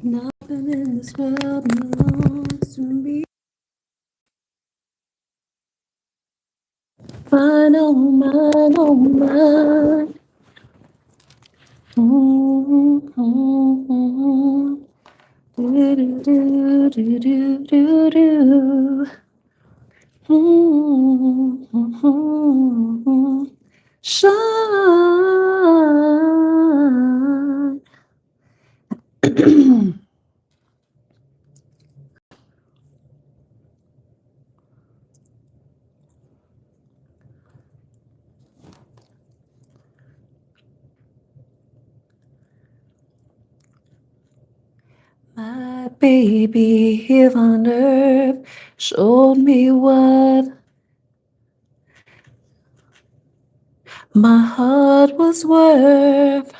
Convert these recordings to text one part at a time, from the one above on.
Nothing in this world belongs to me. Mine, oh mine, oh mine. Do, do, do, do, do, do, do. Shine. My baby here on earth showed me what my heart was worth.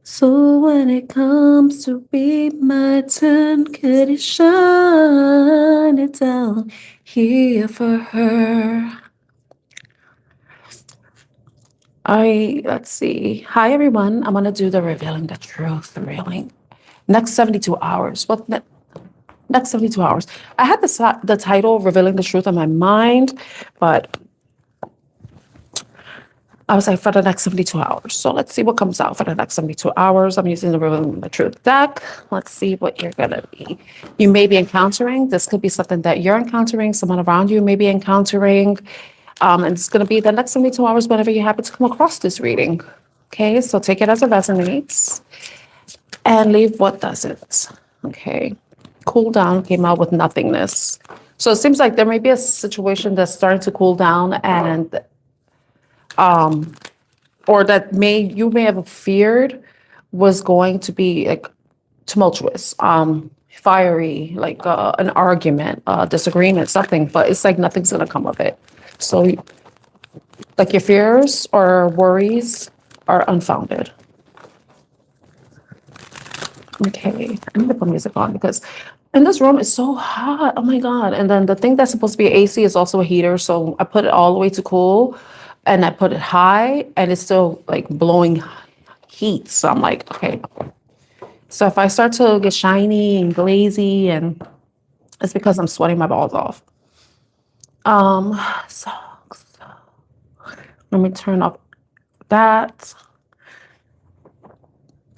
So when it comes to be my turn, could you shine it down here for her? Let's see. Hi, everyone. I'm going to do the revealing the truth, revealing next 72 hours. Next 72 hours. I had the title revealing the truth in my mind, but I was like, for the next 72 hours. So let's see what comes out for the next 72 hours. I'm using the Revealing the Truth deck. Let's see what you're going to be. You may be encountering. This could be something that you're encountering, someone around you may be encountering. And it's going to be the next 72 hours whenever you happen to come across this reading. Okay, so take it as it resonates and leave what doesn't. Okay, cool down came out with nothingness. So it seems like there may be a situation that's starting to cool down and or that you may have feared was going to be like tumultuous, fiery, like an argument, disagreement, something, but it's like nothing's gonna come of it. So like your fears or worries are unfounded. Okay, I need to put music on because in this room it's so hot. Oh my God. And then the thing that's supposed to be AC is also a heater. So I put it all the way to cool and I put it high and it's still like blowing heat. So I'm like, okay. So if I start to get shiny and glazy, and it's because I'm sweating my balls off. So let me turn off that.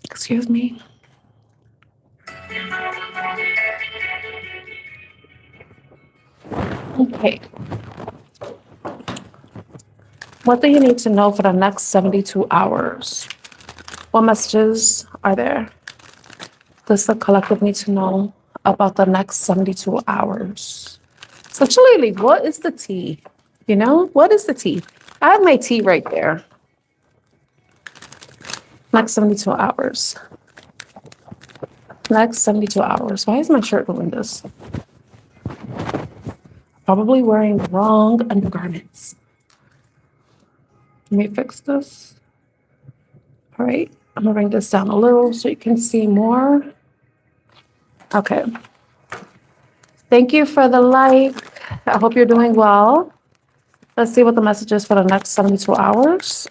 Excuse me. Okay. What do you need to know for the next 72 hours? What messages are there? Does the collective need to know about the next 72 hours? So, Chilili, what is the tea? You know, what is the tea? I have my tea right there. Next 72 hours. Next 72 hours. Why is my shirt doing this? Probably wearing the wrong undergarments. Let me fix this. All right, I'm gonna bring this down a little so you can see more. Okay. Thank you for the like. I hope you're doing well. Let's see what the message is for the next 72 hours.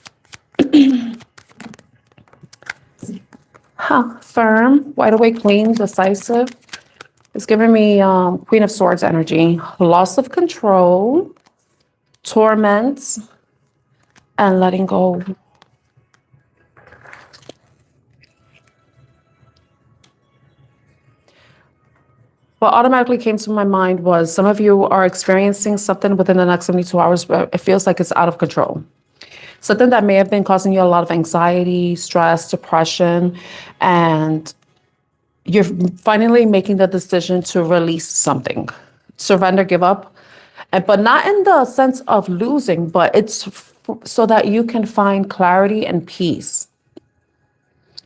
Firm, wide awake queen, decisive. It's giving me Queen of Swords energy. Loss of control, torment, and letting go. What automatically came to my mind was some of you are experiencing something within the next 72 hours, but it feels like it's out of control. Something that may have been causing you a lot of anxiety, stress, depression, and you're finally making the decision to release something, surrender, give up, but not in the sense of losing, but it's so that you can find clarity and peace.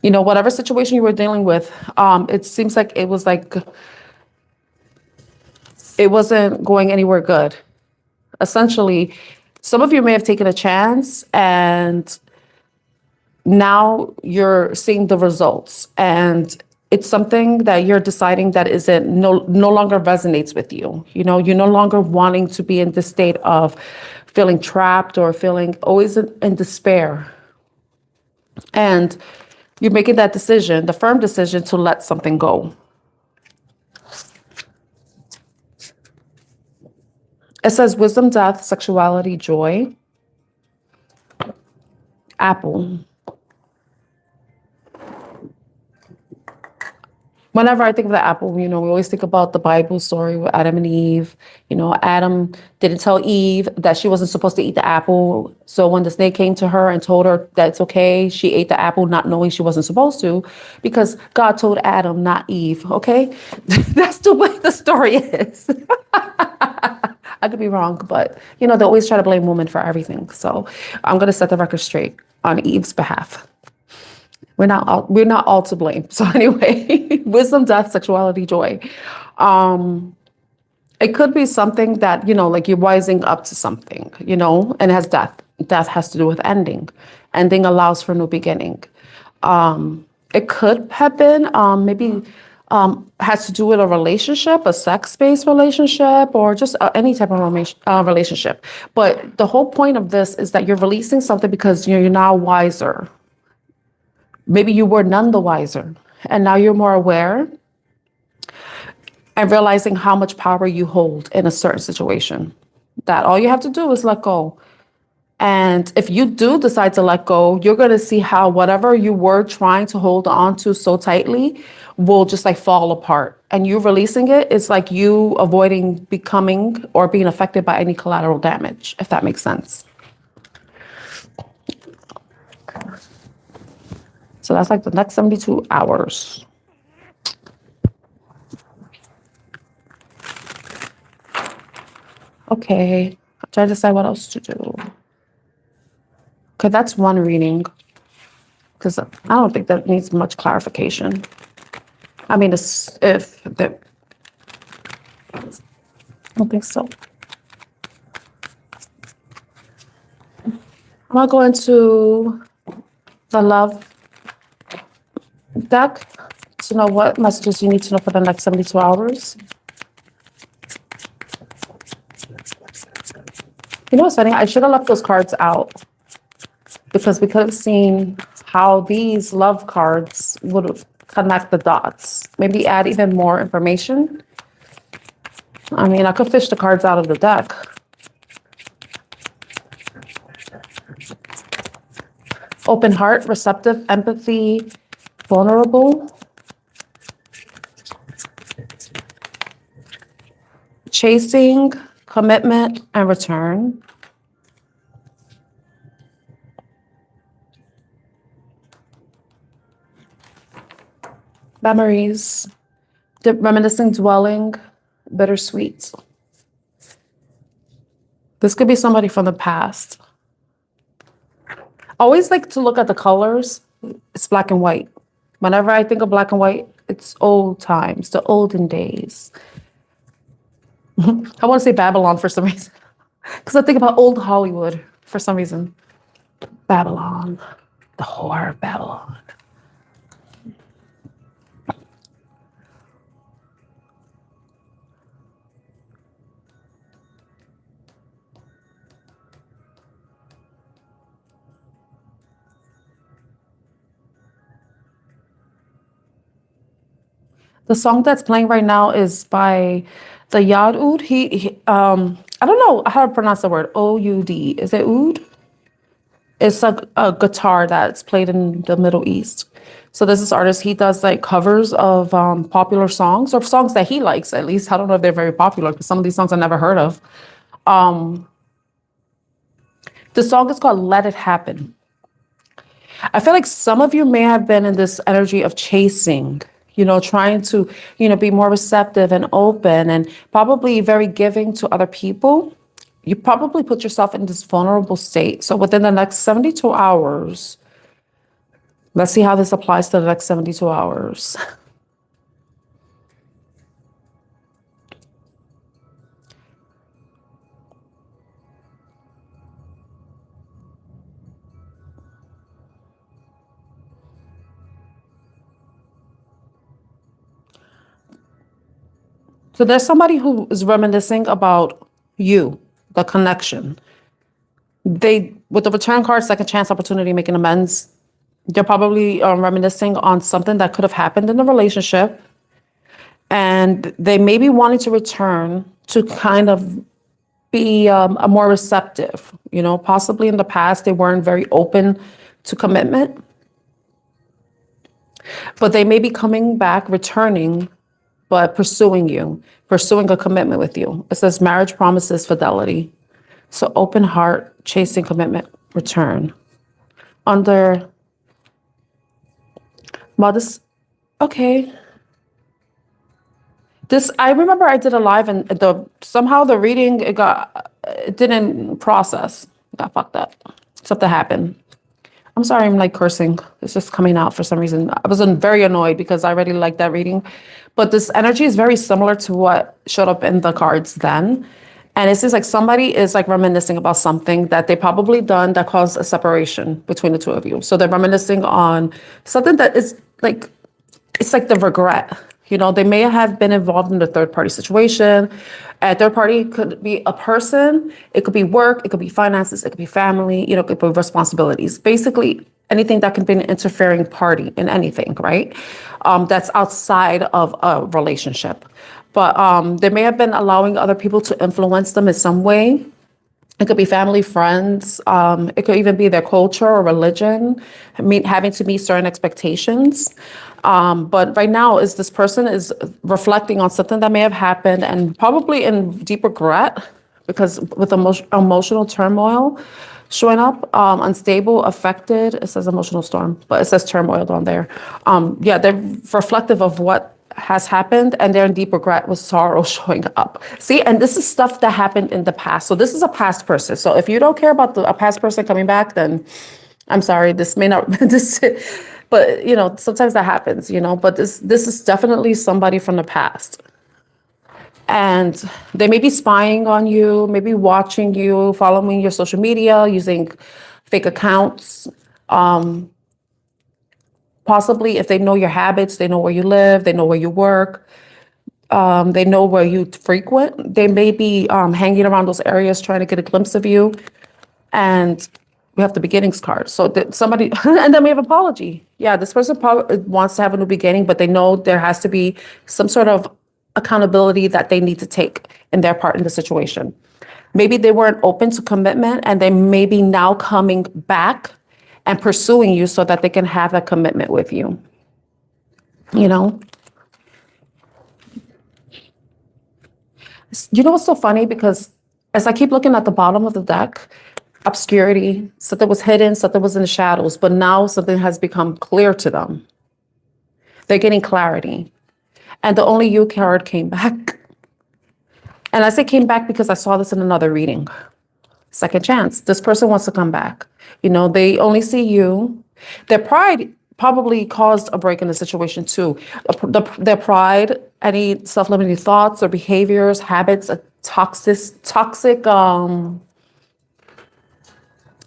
You know, whatever situation you were dealing with, it seems like it was like it wasn't going anywhere good. Essentially, some of you may have taken a chance and now you're seeing the results, and it's something that you're deciding that isn't no longer resonates with you. You know, you're no longer wanting to be in this state of feeling trapped or feeling always in despair. And You're making that decision, the firm decision to let something go. It says wisdom, death, sexuality, joy. Apple. Whenever I think of the apple, we always think about the Bible story with Adam and Eve. Adam didn't tell Eve that she wasn't supposed to eat the apple. So when the snake came to her and told her that it's okay, she ate the apple not knowing she wasn't supposed to, because God told Adam, not Eve. Okay. That's the way the story is. I could be wrong, but they always try to blame women for everything. So I'm going to set the record straight on Eve's behalf. We're not all to blame. So anyway, wisdom, death, sexuality, joy. It could be something that, like you're wising up to something, and it has death. Death has to do with ending. Ending allows for new beginning. It could have been maybe has to do with a relationship, a sex-based relationship, or just any type of relationship. But the whole point of this is that you're releasing something because you're now wiser. Maybe you were none the wiser, and now you're more aware and realizing how much power you hold in a certain situation. That all you have to do is let go. And if you do decide to let go, you're going to see how whatever you were trying to hold on to so tightly will just like fall apart. And you releasing it is like you avoiding becoming or being affected by any collateral damage, if that makes sense. So that's like the next 72 hours. Okay, I'm trying to decide what else to do. Okay, that's one reading, because I don't think that needs much clarification. I mean, I don't think so. I'm gonna go into the love deck to know what messages you need to know for the next 72 hours. What's funny? I should have left those cards out because we could have seen how these love cards would connect the dots. Maybe add even more information. I mean, I could fish the cards out of the deck. Open heart, receptive, empathy, vulnerable. Chasing, commitment, and return. Memories, reminiscing, dwelling, bittersweet. This could be somebody from the past. Always like to look at the colors. It's black and white. Whenever I think of black and white, it's old times, the olden days. I want to say Babylon for some reason, because I think about old Hollywood for some reason. Babylon, the whore of Babylon. The song that's playing right now is by the Yad Oud. I don't know how to pronounce the word. O-U-D. Is it Oud? It's a guitar that's played in the Middle East. So this artist, he does like covers of popular songs, or songs that he likes, at least. I don't know if they're very popular, because some of these songs I never heard of. The song is called Let It Happen. I feel like some of you may have been in this energy of chasing, trying to, be more receptive and open and probably very giving to other people. You probably put yourself in this vulnerable state. So within the next 72 hours, let's see how this applies to the next 72 hours. So there's somebody who is reminiscing about you, the connection. With the return card, second chance, opportunity, making amends, They're probably reminiscing on something that could have happened in the relationship. And they may be wanting to return to kind of be a more receptive. You know, possibly in the past, they weren't very open to commitment. But they may be coming back, returning, but pursuing you, pursuing a commitment with you. It says marriage promises fidelity. So open heart, chasing commitment, return. Under, well, this, okay. This, I remember I did a live and somehow the reading, it didn't process. It got fucked up. Something happened. I'm sorry, I'm like cursing. It's just coming out for some reason. I was very annoyed because I already liked that reading. But this energy is very similar to what showed up in the cards then. And it seems like somebody is like reminiscing about something that they probably done that caused a separation between the two of you. So they're reminiscing on something that is like, it's like the regret. You know, they may have been involved in a third party situation. A third party could be a person, it could be work, it could be finances, it could be family, you know, it could be responsibilities. Basically, anything that can be an interfering party in anything, right? That's outside of a relationship. But they may have been allowing other people to influence them in some way. It could be family, friends. It could even be their culture or religion, having to meet certain expectations. But right now, is this person is reflecting on something that may have happened and probably in deep regret because with emotional turmoil showing up, unstable, affected. It says emotional storm, but it says turmoil down there. Yeah, they're reflective of what has happened and they're in deep regret with sorrow showing up. See, and this is stuff that happened in the past. So this is a past person. So if you don't care about a past person coming back, then I'm sorry, this may not, but you know, sometimes that happens, you know, but this is definitely somebody from the past. And they may be spying on you, maybe watching you, following your social media, using fake accounts. Possibly if they know your habits, they know where you live, they know where you work, they know where you frequent. They may be hanging around those areas trying to get a glimpse of you. And we have the beginnings card. So that somebody, and then we have apology. Yeah, this person probably wants to have a new beginning, but they know there has to be some sort of accountability that they need to take in their part in the situation. Maybe they weren't open to commitment and they may be now coming back and pursuing you so that they can have that commitment with you. You know? You know what's so funny? Because as I keep looking at the bottom of the deck, obscurity, something was hidden, something was in the shadows, but now something has become clear to them. They're getting clarity. And the only you card came back. And I say came back because I saw this in another reading. Second chance. This person wants to come back. You know, they only see you. Their pride probably caused a break in the situation too. Their pride, any self-limiting thoughts or behaviors, habits, toxic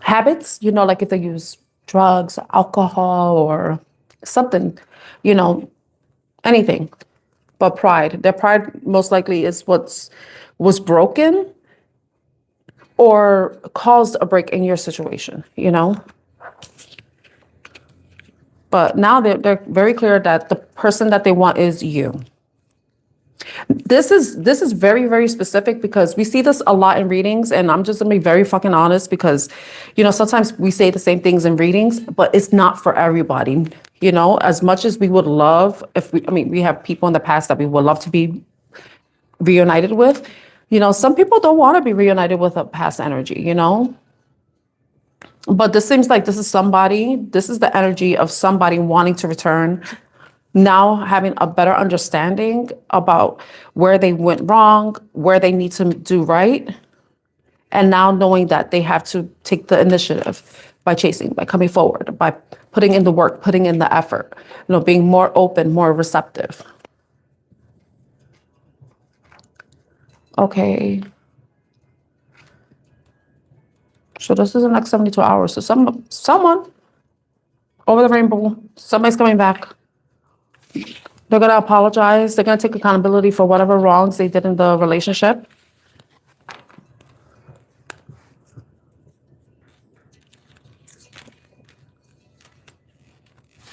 habits, you know, like if they use drugs, alcohol, or something, you know, anything. But pride, their pride most likely is was broken or caused a break in your situation, you know? But now they're very clear that the person that they want is you. This is very, very specific because we see this a lot in readings, and I'm just gonna be very fucking honest because, you know, sometimes we say the same things in readings, but it's not for everybody. You know, as much as we would love, we have people in the past that we would love to be reunited with. You know, some people don't want to be reunited with a past energy, you know? But this seems like this is the energy of somebody wanting to return, now having a better understanding about where they went wrong, where they need to do right, and now knowing that they have to take the initiative by chasing, by coming forward, by putting in the work, putting in the effort, you know, being more open, more receptive. Okay. So this is the next 72 hours. So someone over the rainbow, somebody's coming back. They're going to apologize. They're going to take accountability for whatever wrongs they did in the relationship.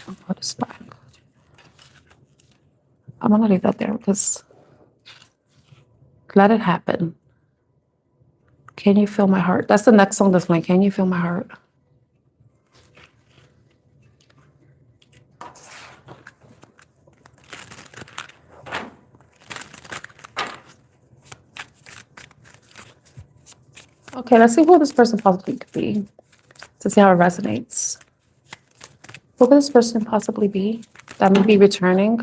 What is back? I'm gonna leave that there because let it happen. Can you feel my heart? That's the next song that's playing. Can you feel my heart? Okay, let's see who this person possibly could be to see how it resonates. Who could this person possibly be that may be returning?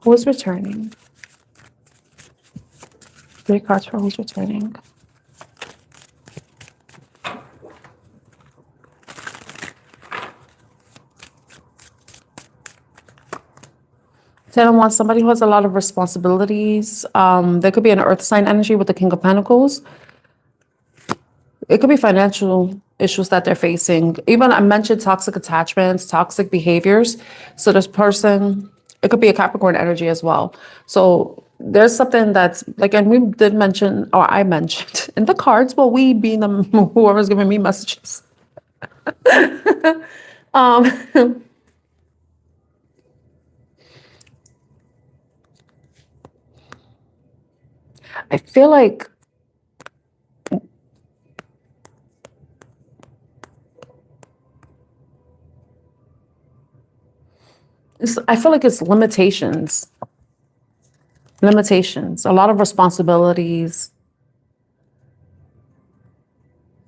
Who is returning? 3 cards for who's returning. Ten of Wands, somebody who has a lot of responsibilities. There could be an earth sign energy with the King of Pentacles. It could be financial issues that they're facing. Even I mentioned toxic attachments, toxic behaviors. So this person, it could be a Capricorn energy as well. So there's something that's like, and we did mention, or I mentioned in the cards, well, we being them, whoever's giving me messages. I feel like it's limitations. Limitations, a lot of responsibilities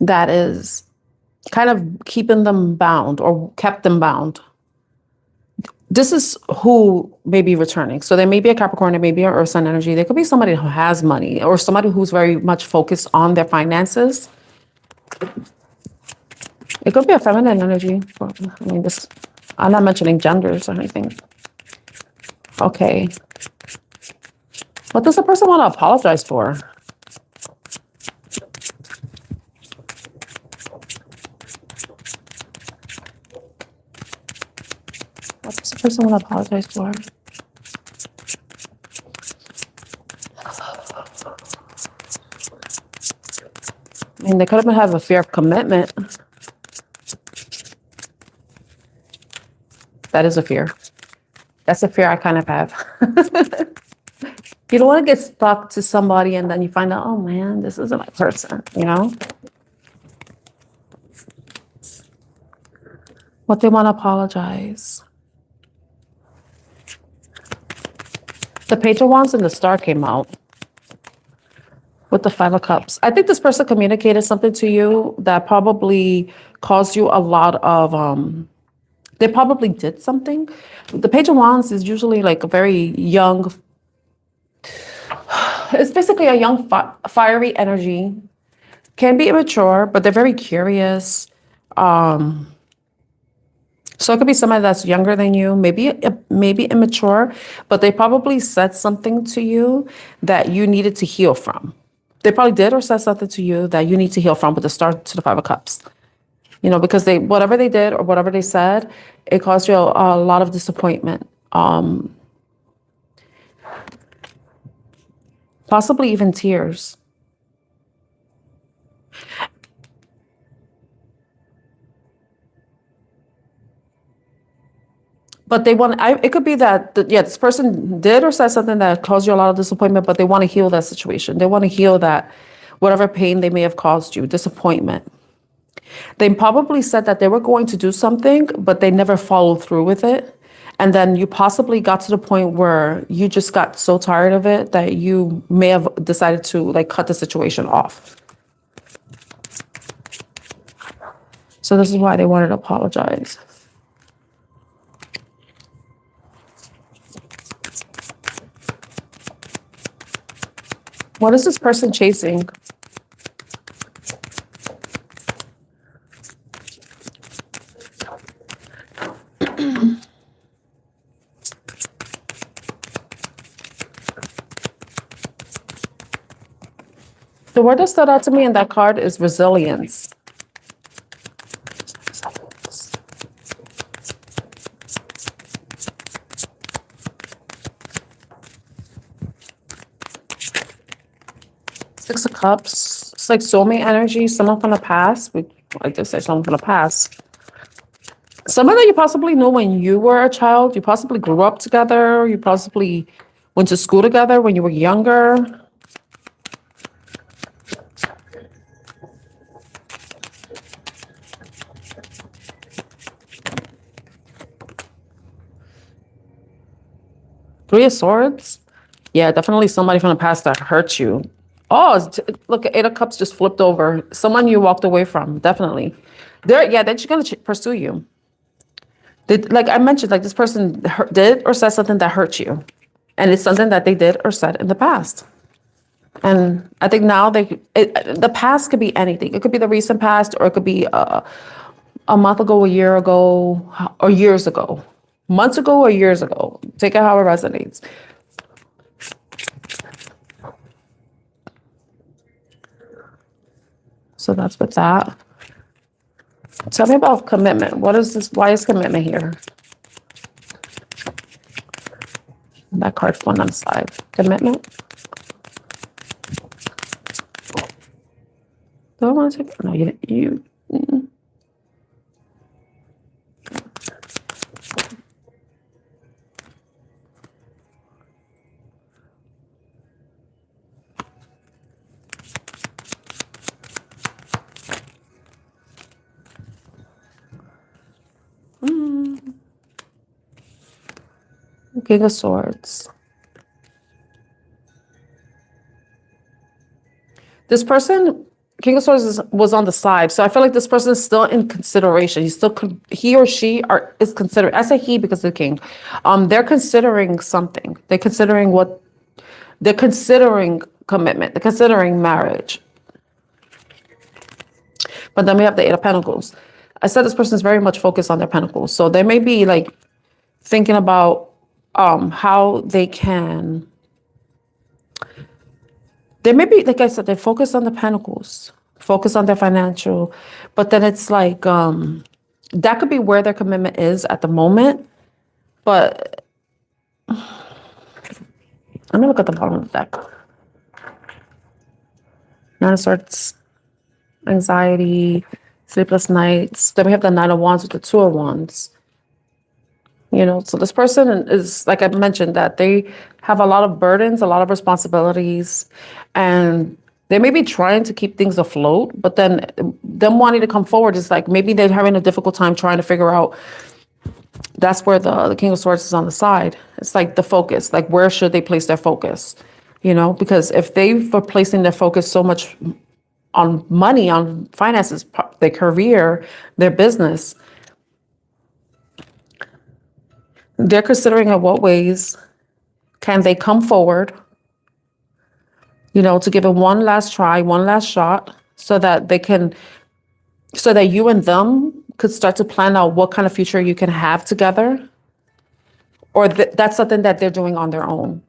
that is kind of keeping them bound or kept them bound. This is who may be returning. So there may be a Capricorn, there may be an Earth sign energy. There could be somebody who has money or somebody who's very much focused on their finances. It could be a feminine energy. I mean, this, I'm not mentioning genders or anything. Okay. What does the person want to apologize for? What does the person want to apologize for? I mean, they could have a fear of commitment. That is a fear. That's a fear I kind of have. You don't want to get stuck to somebody and then you find out, oh man, this isn't my person, you know? What they want to apologize. The Page of Wands and the Star came out with the 5 of Cups. I think this person communicated something to you that probably caused you a lot of, they probably did something. The Page of Wands is usually like a very young, it's basically a young fiery energy. Can be immature, but they're very curious. So it could be somebody that's younger than you, maybe immature, but they probably said something to you that you needed to heal from. They probably did or said something to you that you need to heal from with the Star to the 5 of Cups. You know, because whatever they did or whatever they said, it caused you a lot of disappointment. Possibly even tears. But they want, it could be that, this person did or said something that caused you a lot of disappointment, but they want to heal that situation. They want to heal that, whatever pain they may have caused you, disappointment. They probably said that they were going to do something, but they never followed through with it. And then you possibly got to the point where you just got so tired of it that you may have decided to like cut the situation off. So this is why they wanted to apologize. What is this person chasing? The word that stood out to me in that card is resilience. Six of Cups, It's like soulmate energy, someone from the past. I just said someone from the past. Someone that you possibly know when you were a child. You possibly grew up together. You possibly went to school together when you were younger. Three of Swords. Yeah, definitely somebody from the past that hurt you. Oh, look, Eight of Cups just flipped over. Someone you walked away from, definitely. They're just gonna pursue you. Like I mentioned, like this person did or said something that hurt you, and it's something that they did or said in the past. And I think now the past could be anything. It could be the recent past, or it could be a month ago, a year ago, or years ago, months ago, or years ago. Take it how it resonates. So that's with that. Tell me about commitment. What is this? Why is commitment here? That card's one on the side. Commitment. Do I want to take? No, you. King of Swords. This person, King of Swords, was on the side, so I feel like this person is still in consideration. He or she is considering. I say he because of the king. They're considering something. They're considering commitment. They're considering marriage. But then we have the Eight of Pentacles. I said this person is very much focused on their pentacles, so they may be like thinking about how they can. They may be, like I said, they focus on the pentacles, focus on their financial, but then it's like that could be where their commitment is at the moment. But let me look at the bottom of the deck. Nine of Swords, anxiety, sleepless nights. Then we have the Nine of Wands with the Two of Wands. You know, so this person is, like I mentioned, that they have a lot of burdens, a lot of responsibilities, and they may be trying to keep things afloat, but then them wanting to come forward is like maybe they're having a difficult time trying to figure out. That's where the King of Swords is on the side. It's like the focus, like where should they place their focus? You know, because if they were placing their focus so much on money, on finances, their career, their business, they're considering in what ways can they come forward, you know, to give it one last try, one last shot, so that you and them could start to plan out what kind of future you can have together, or that's something that they're doing on their own.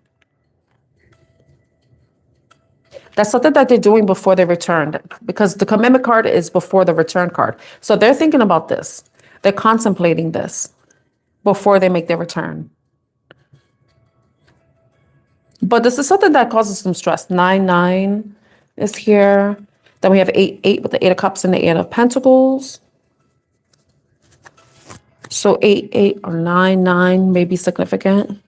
That's something that they're doing before they return, because the commitment card is before the return card. So they're thinking about this. They're contemplating this before they make their return. But this is something that causes some stress. 9 is here. Then we have 8 with the 8 of Cups and the 8 of Pentacles. So 8 or 9 may be significant.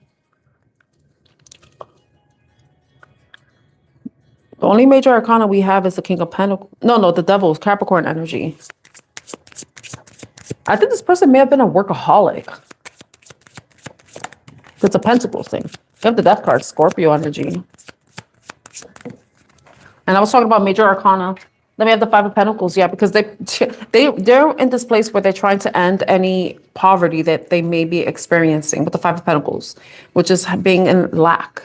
The only major arcana we have is the King of Pentacles. No, the Devil's Capricorn energy. I think this person may have been a workaholic. It's a Pentacles thing. You have the Death card, Scorpio energy. And I was talking about major arcana. Then we have the 5 of Pentacles, yeah, because they're in this place where they're trying to end any poverty that they may be experiencing with the 5 of Pentacles, which is being in lack,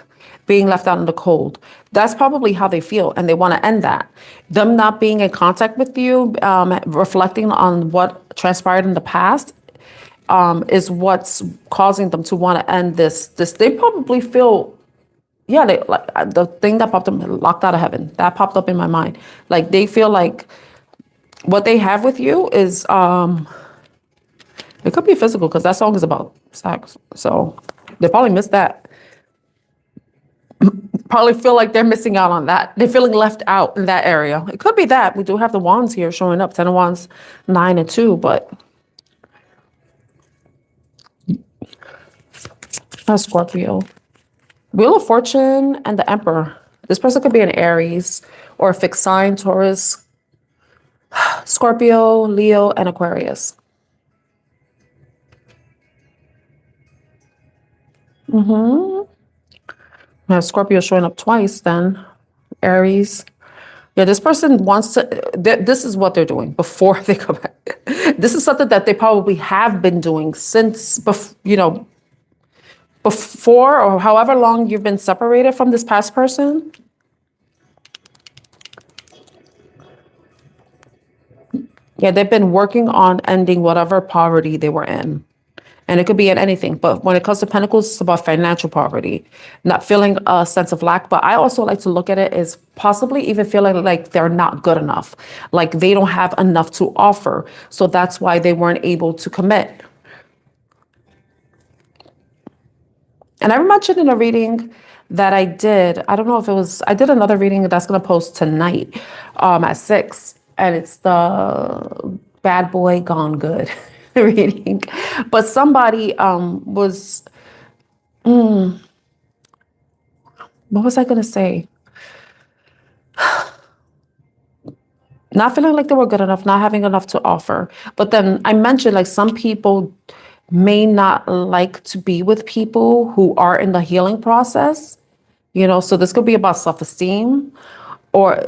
being left out in the cold. That's probably how they feel, and they want to end that. Them not being in contact with you, reflecting on what transpired in the past, is what's causing them to want to end this. They probably feel, yeah, they like the thing that popped up, locked out of heaven. That popped up in my mind. Like they feel like what they have with you is, it could be physical because that song is about sex. So they probably missed that. probably feel like they're missing out on that. They're feeling left out in that area. It could be that. We do have the wands here showing up, 10 of wands, 9 and 2, but that's Scorpio. Wheel of Fortune and the Emperor. This person could be an Aries or a fixed sign, Taurus, Scorpio, Leo, and Aquarius. Now, Scorpio showing up twice then. Aries. Yeah, this person wants to, this is what they're doing before they come back. This is something that they probably have been doing since, before or however long you've been separated from this past person. Yeah, they've been working on ending whatever poverty they were in. And it could be in anything. But when it comes to Pentacles, it's about financial poverty, not feeling a sense of lack. But I also like to look at it as possibly even feeling like they're not good enough, like they don't have enough to offer. So that's why they weren't able to commit. And I mentioned in a reading that I did, I don't know if it was, I did another reading that's going to post tonight at 6. And it's the Bad Boy Gone Good reading. But somebody was, what was I going to say? Not feeling like they were good enough, not having enough to offer. But then I mentioned like some people may not like to be with people who are in the healing process, so this could be about self-esteem or,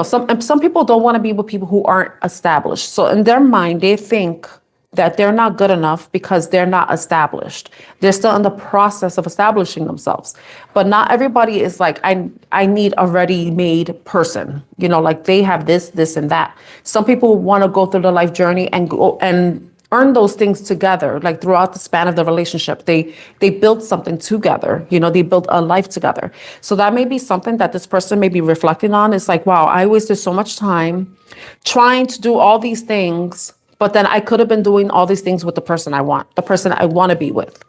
some people don't want to be with people who aren't established. So in their mind, they think that they're not good enough because they're not established. They're still in the process of establishing themselves. But not everybody is like, I need a ready-made person, like they have this, and that. Some people want to go through the life journey and go and earn those things together, like throughout the span of the relationship. They built something together, they built a life together. So that may be something that this person may be reflecting on. It's like, wow, I wasted so much time trying to do all these things, but then I could have been doing all these things with the person I want to be with,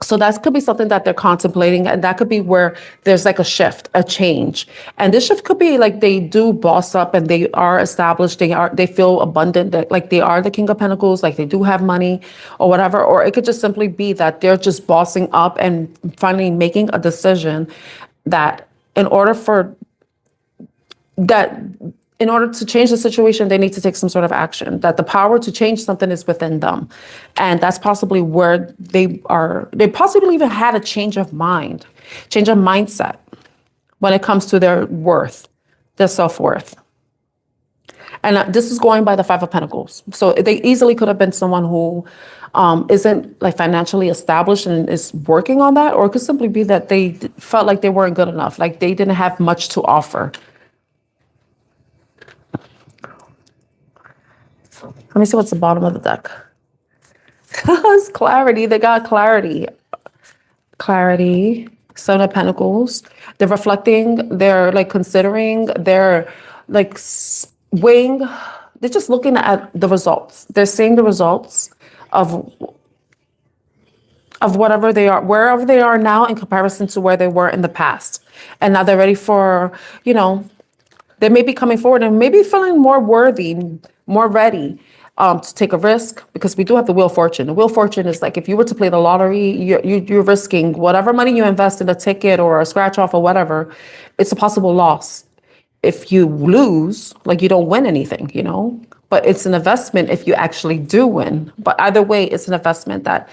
So that could be something that they're contemplating, and that could be where there's like a shift, a change. And this shift could be like they do boss up and they are established, they feel abundant, that like they are the King of Pentacles, like they do have money or whatever. Or it could just simply be that they're just bossing up and finally making a decision that in order to change the situation, they need to take some sort of action, that the power to change something is within them. And that's possibly where they possibly even had a change of mindset when it comes to their worth, their self-worth. And this is going by the 5 of Pentacles. So they easily could have been someone who isn't like financially established and is working on that, or it could simply be that they felt like they weren't good enough, like they didn't have much to offer. Let me see what's the bottom of the deck. It's clarity. They got clarity. Clarity. 7 of Pentacles. They're reflecting. They're like considering. They're like weighing. They're just looking at the results. They're seeing the results of whatever they are, wherever they are now in comparison to where they were in the past. And now they're ready for, they may be coming forward and maybe feeling more worthy, more ready to take a risk, because we do have the Wheel of Fortune. The Wheel of Fortune is like if you were to play the lottery, you're risking whatever money you invest in a ticket or a scratch off or whatever. It's a possible loss. If you lose, like you don't win anything, but it's an investment if you actually do win. But either way, it's an investment that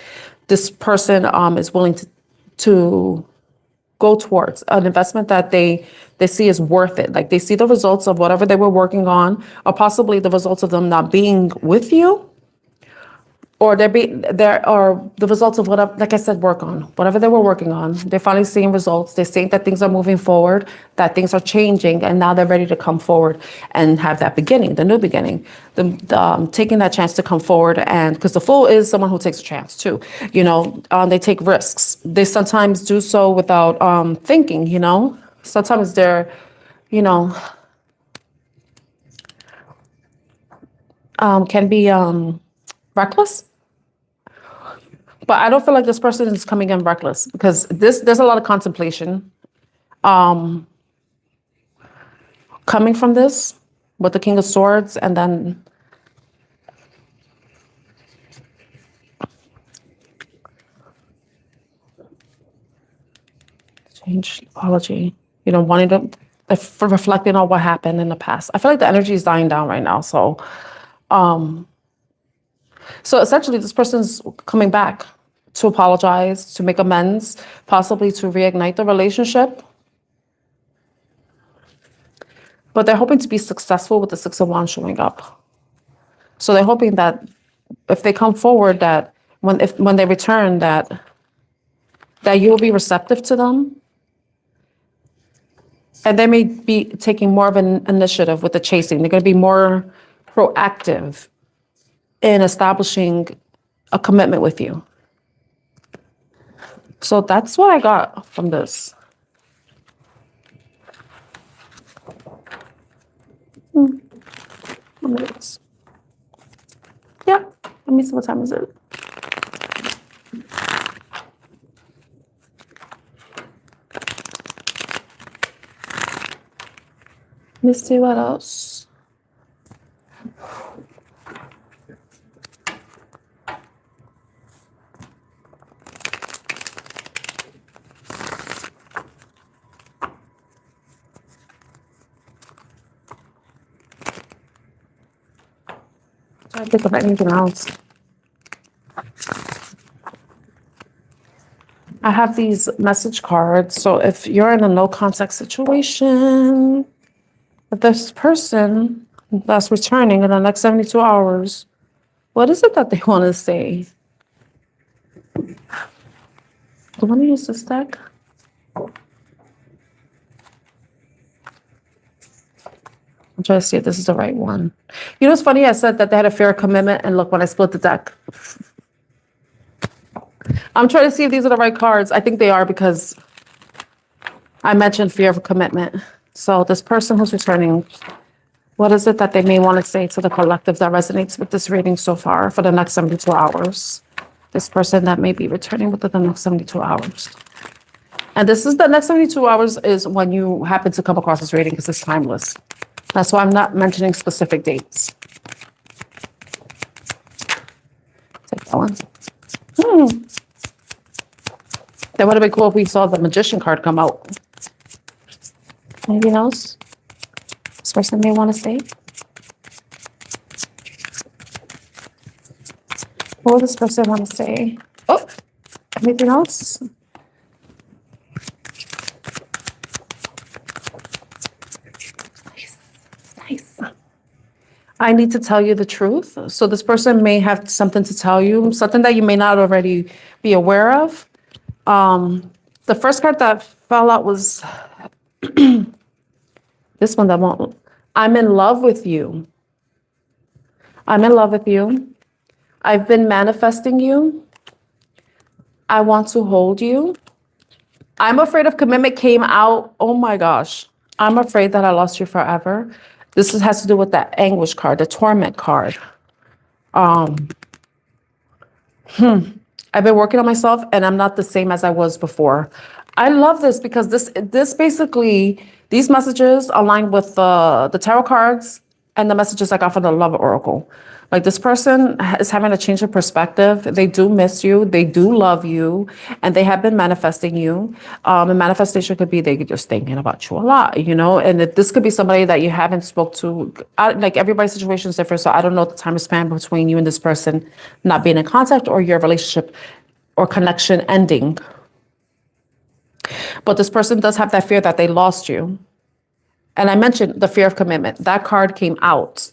this person is willing to go towards, an investment that they see is worth it. Like they see the results of whatever they were working on, or possibly the results of them not being with you, or there are the results of whatever, like I said, work on whatever they were working on. They're finally seeing results. They're seeing that things are moving forward, that things are changing, and now they're ready to come forward and have that beginning, the new beginning, taking that chance to come forward. And because the Fool is someone who takes a chance too, they take risks. They sometimes do so without thinking, sometimes they're, can be reckless. But I don't feel like this person is coming in reckless because there's a lot of contemplation coming from this with the King of Swords, and then change, apology, wanting to reflecting on what happened in the past. I feel like the energy is dying down right now. So essentially this person's coming back to apologize, to make amends, possibly to reignite the relationship. But they're hoping to be successful with the Six of Wands showing up. So they're hoping that if they come forward, that when they return, that you will be receptive to them. And they may be taking more of an initiative with the chasing. They're going to be more proactive in establishing a commitment with you. So that's what I got from this. Yeah, let me see, what time is it? Let me see what else. Try to think of anything else. I have these message cards. So if you're in a no contact situation, if this person that's returning in the next 72 hours, what is it that they want to say? Do you want to use this deck? I'm trying to see if this is the right one. It's funny, I said that they had a fear of commitment, and look, when I split the deck, I'm trying to see if these are the right cards. I think they are because I mentioned fear of commitment. So this person who's returning, what is it that they may want to say to the collective that resonates with this reading so far for the next 72 hours? This person that may be returning within the next 72 hours. And this is the next 72 hours is when you happen to come across this reading because it's timeless. That's why I'm not mentioning specific dates. Take that one. That would have been cool if we saw the Magician card come out. Anything else this person may want to say? What would this person want to say? Oh, anything else? Nice. I need to tell you the truth. So this person may have something to tell you, something that you may not already be aware of. The first card that fell out was this one that won't. I'm in love with you. I'm in love with you. I've been manifesting you. I want to hold you. I'm afraid of commitment came out. Oh my gosh. I'm afraid that I lost you forever. This has to do with that anguish card, the torment card. I've been working on myself and I'm not the same as I was before. I love this because this basically, these messages align with the tarot cards and the messages I got from the Love Oracle. Like this person is having a change of perspective. They do miss you. They do love you. And they have been manifesting you. And manifestation could be they just thinking about you a lot, And this could be somebody that you haven't spoke to. Like everybody's situation is different. So I don't know the time span between you and this person not being in contact or your relationship or connection ending. But this person does have that fear that they lost you. And I mentioned the fear of commitment. That card came out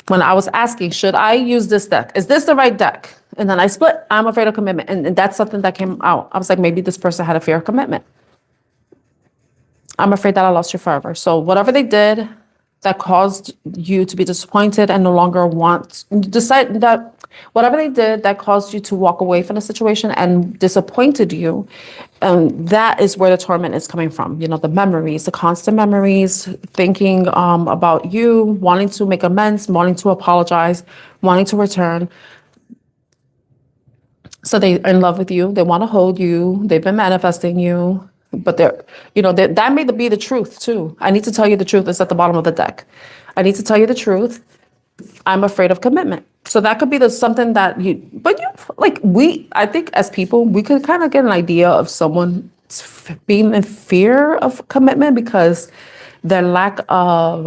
when I was asking, should I use this deck? Is this the right deck? And then I split, I'm afraid of commitment. And that's something that came out. I was like, maybe this person had a fear of commitment. I'm afraid that I lost you forever. So whatever they did that caused you to be disappointed and no longer decide that whatever they did that caused you to walk away from the situation and disappointed you, that is where the torment is coming from. The memories, the constant memories, thinking about you, wanting to make amends, wanting to apologize, wanting to return. So they're in love with you. They want to hold you. They've been manifesting you, but that may be the truth too. I need to tell you the truth. It's at the bottom of the deck. I need to tell you the truth. I'm afraid of commitment. So that could be something that I think as people, we could kind of get an idea of someone being in fear of commitment because their lack of,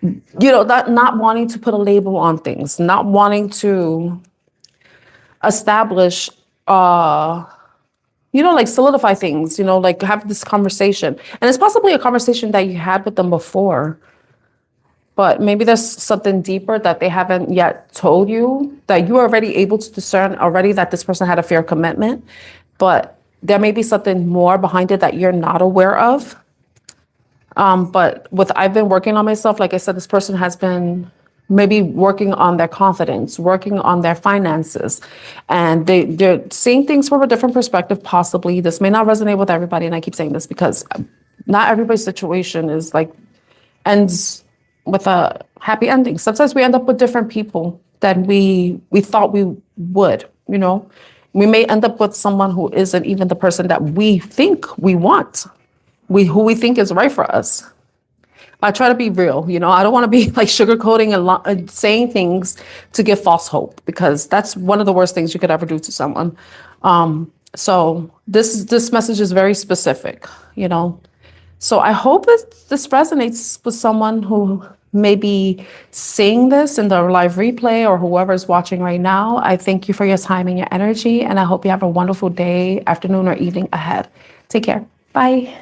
that not wanting to put a label on things, not wanting to establish, like solidify things, like have this conversation. And it's possibly a conversation that you had with them before, but maybe there's something deeper that they haven't yet told you, that you're already able to discern already that this person had a fear of commitment, but there may be something more behind it that you're not aware of. But I've been working on myself. Like I said, this person has been maybe working on their confidence, working on their finances, and they're seeing things from a different perspective, possibly. This may not resonate with everybody, and I keep saying this because not everybody's situation is ends with a happy ending. Sometimes we end up with different people than we thought we would, We may end up with someone who isn't even the person that we think we want, who we think is right for us. I try to be real, I don't want to be sugarcoating and saying things to give false hope, because that's one of the worst things you could ever do to someone. So this message is very specific, So I hope this resonates with someone who may be seeing this in the live replay, or whoever's watching right now. I thank you for your time and your energy, and I hope you have a wonderful day, afternoon, or evening ahead. Take care. Bye.